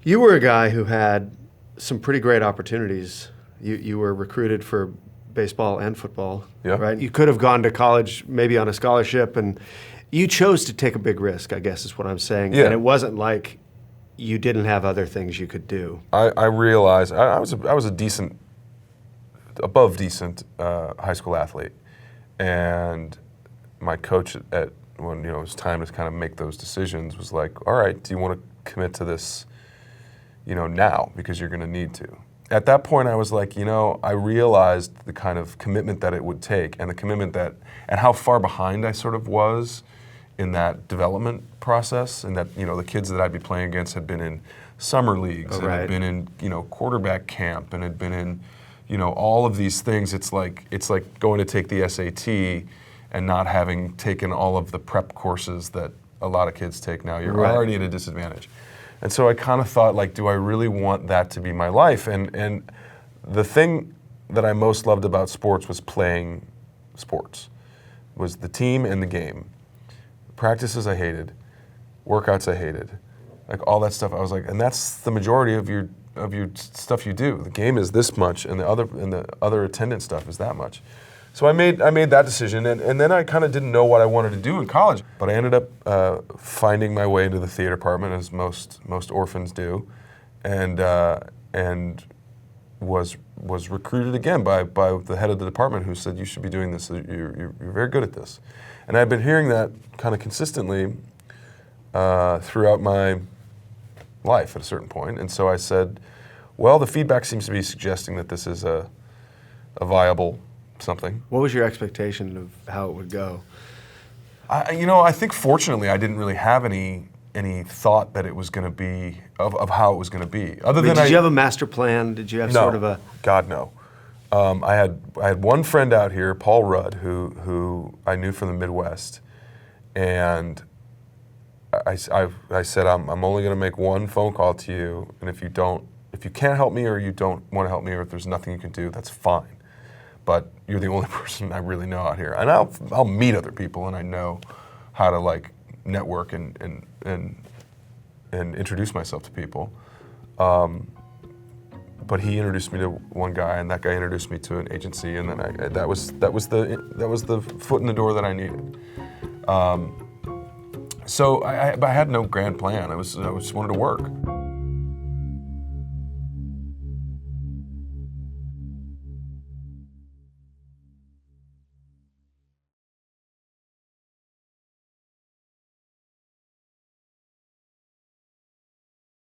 You were a guy who had some pretty great opportunities. You were recruited for baseball and football, Yeah. right? You could have gone to college maybe on a scholarship, and you chose to take a big risk, I guess is what I'm saying. Yeah. And it wasn't like you didn't have other things you could do. I realized I was a decent, above decent high school athlete, and my coach when it was time to kind of make those decisions was like, all right, do you want to commit to this, now, because you're going to need to. At that point, I was like, I realized the kind of commitment that it would take, and the commitment and how far behind I sort of was in that development process, and that the kids that I'd be playing against had been in summer leagues, and had been in quarterback camp, and had been in all of these things. It's like going to take the SAT and not having taken all of the prep courses that a lot of kids take now. You're already at a disadvantage. And so I kind of thought, like, do I really want that to be my life? And the thing that I most loved about sports was playing sports, was the team and the game. Practices I hated, workouts I hated, like all that stuff. I was like, and that's the majority of your stuff you do. The game is this much, and the other attendance stuff is that much. So I made that decision, and then I kind of didn't know what I wanted to do in college. But I ended up finding my way into the theater department, as most orphans do, and was recruited again by the head of the department, who said, you should be doing this. You're very good at this. And I've been hearing that kind of consistently throughout my life at a certain point. And so I said, well, the feedback seems to be suggesting that this is a viable something. What was your expectation of how it would go? I think fortunately I didn't really have any thought that it was going to be of how it was going to be. Did you have a master plan? Did you have sort of a? God, no. I had one friend out here, Paul Rudd, who I knew from the Midwest, and I said, I'm only going to make one phone call to you, and if you can't help me, or you don't want to help me, or if there's nothing you can do, that's fine. But you're the only person I really know out here, and I'll meet other people, and I know how to like network and introduce myself to people. But he introduced me to one guy, and that guy introduced me to an agency, and then that was the foot in the door that I needed. So I had no grand plan. I just wanted to work.